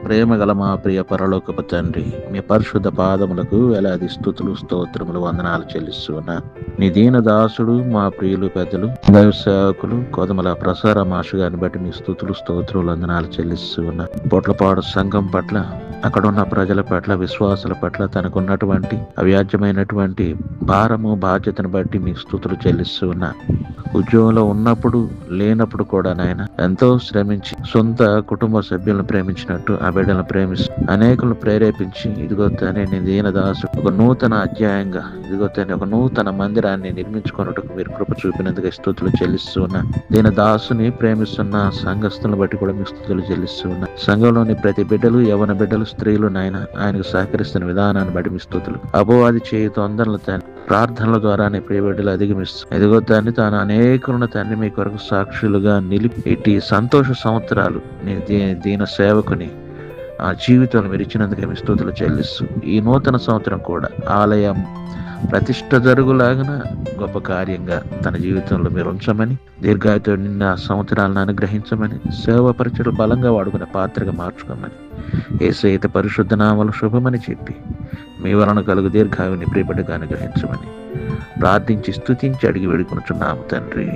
ప్రేమ గల మా ప్రియ పరలోకపు తండ్రి, మీ పరిశుద్ధ పాదములకు వేలాది స్తుతులు స్తోత్రములు వందనాలు చెల్లిస్తున్నా. నీ దీన దాసుడు మా ప్రియులు పెద్దలు దైవ సేవకులు కోదమల ప్రసార మాషు గారిని బట్టి మీ స్తుతులు స్తోత్రములు వందనాలు చెల్లిస్తున్నా. పొట్లపాడు సంఘం పట్ల, అక్కడున్న ప్రజల పట్ల, విశ్వాసుల పట్ల తనకున్నటువంటి అవ్యాజ్యమైనటువంటి భారము బాధ్యతను బట్టి మీ స్తుతులు చెల్లిస్తున్నా. ఉద్యోగంలో ఉన్నప్పుడు లేనప్పుడు కూడా నాయన ఎంతో శ్రమించి సొంత కుటుంబ సభ్యులను ప్రేమించినట్టు ఆ బిడ్డలను ప్రేమిస్తూ అనేకులను ప్రేరేపించి ఇదిగో తానే నీ దీన దాసుడు ఒక నూతన అధ్యాయంగా ఇదిగో తానే ఒక నూతన మందిరాన్ని నిర్మించుకున్నట్టుకు మీరు కృప చూపినందుకు స్తుతులు చెల్లిస్తూ ఉన్నా. దీన దాసుని ప్రేమిస్తున్న సంఘస్థులను బట్టి కూడా మీ స్తుతులు చెల్లిస్తూ ఉన్నా. సంఘంలోని ప్రతి బిడ్డలు, యవన బిడ్డలు, స్త్రీలు నాయన ఆయనకు సహకరిస్తున్న విధానాన్ని బట్టి మీ స్తుతులు. అపవాది చేయి తొందరలు ప్రార్థనల ద్వారానే ప్రియబిడ్డలు అధిగమిస్తూ ఎదుగో తాన్ని తాను అనేకులను తండ్రి మీ కొరకు సాక్షులుగా నిలిపి ఇటు సంతోష సంవత్సరాలు దీన సేవకుని ఆ జీవితంలో మీరు ఇచ్చినందుకే మీ స్తుతులు చెల్లిస్తూ ఈ నూతన సంవత్సరం కూడా ఆలయం ప్రతిష్ట జరుగులాగిన గొప్ప కార్యంగా తన జీవితంలో మీరు ఉంచమని, దీర్ఘాయుతో నిన్న సంవత్సరాలను అనుగ్రహించమని, సేవ పరిచయలు బలంగా వాడుకునే పాత్రగా మార్చుకోమని, యేసయ్య పరిశుద్ధ నామములు శుభమని చెప్పి మీ వలన కలుగు దీర్ఘాయుని ప్రియబిడ్డగా అనుగ్రహించమని ప్రార్థించి స్తుతించి అడిగి వేడుకొనుచున్నాము తండ్రి.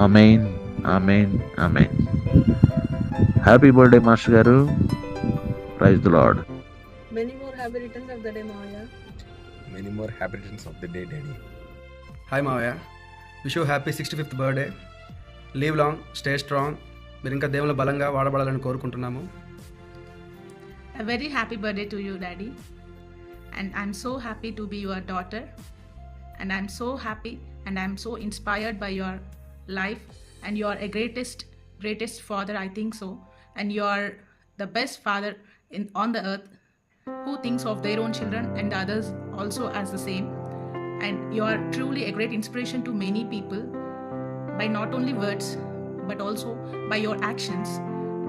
Amen, amen, amen. Happy birthday master గారు. Praise the lord. Many more happy returns of the day, Maya. Many more happy returns of the day, Daddy. Hi మావయ్య, wish you happy 65th birthday. Live long, stay strong. మీరు ఇంకా దేవుని బలంగా వాడబడాలని కోరుకుంటున్నాము. A very happy birthday to you, Daddy. And I'm so happy to be your daughter. And I'm so happy and I'm so inspired by your life. And you're a greatest father, I think so. And you're the best father on the earth who thinks of their own children and others also as the same. And you're truly a great inspiration to many people by not only words but also by your actions.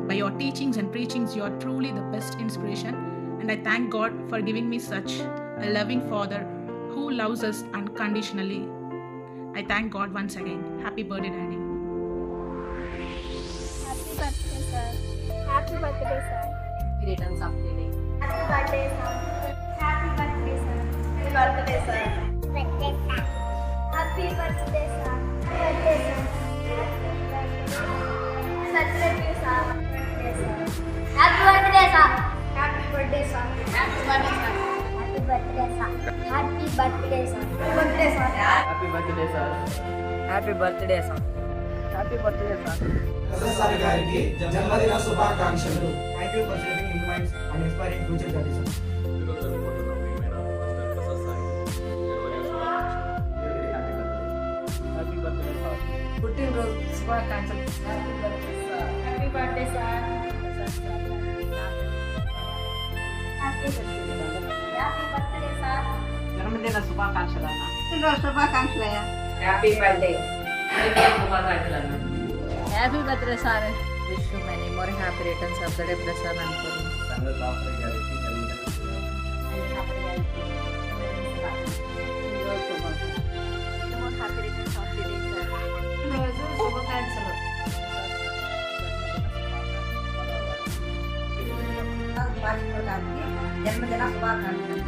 By your teachings and preachings, you are truly the best inspiration, and I thank God for giving me such a loving Father who loves us unconditionally. I thank God once again. Happy birthday, Daddy. Happy birthday, sir. Happy birthday, sir. Happy returns of the day. Happy birthday, sir. Happy birthday, sir. Happy birthday, sir. Birthday, sir. Happy birthday, sir. Birthday, sir. Happy birthday, sir. Happy birthday, sir. Happy birthday, sir. Happy birthday, sir. Happy birthday, sir. Happy birthday, sir. Happy birthday, sir. Happy birthday, sir. Happy birthday sir. Professor గారికి జన్మదిన శుభాకాంక్షలు. Thank you for sharing invites and inspiring future generation. Happy birthday sir. పుట్టినరోజు శుభాకాంక్షలు. Happy birthday, sir. Happy birthday, sir. జన్మదిన శుభాకాంక్షలు అన్న. Happy birthday. Happy birthday, sir. Wish you many more happy returns of the day Prasad అనుకోండి. More happy returns of the day, sir. రోజు శుభాకాంక్షలు. జన్మదిన శుభాకాంక్షలు.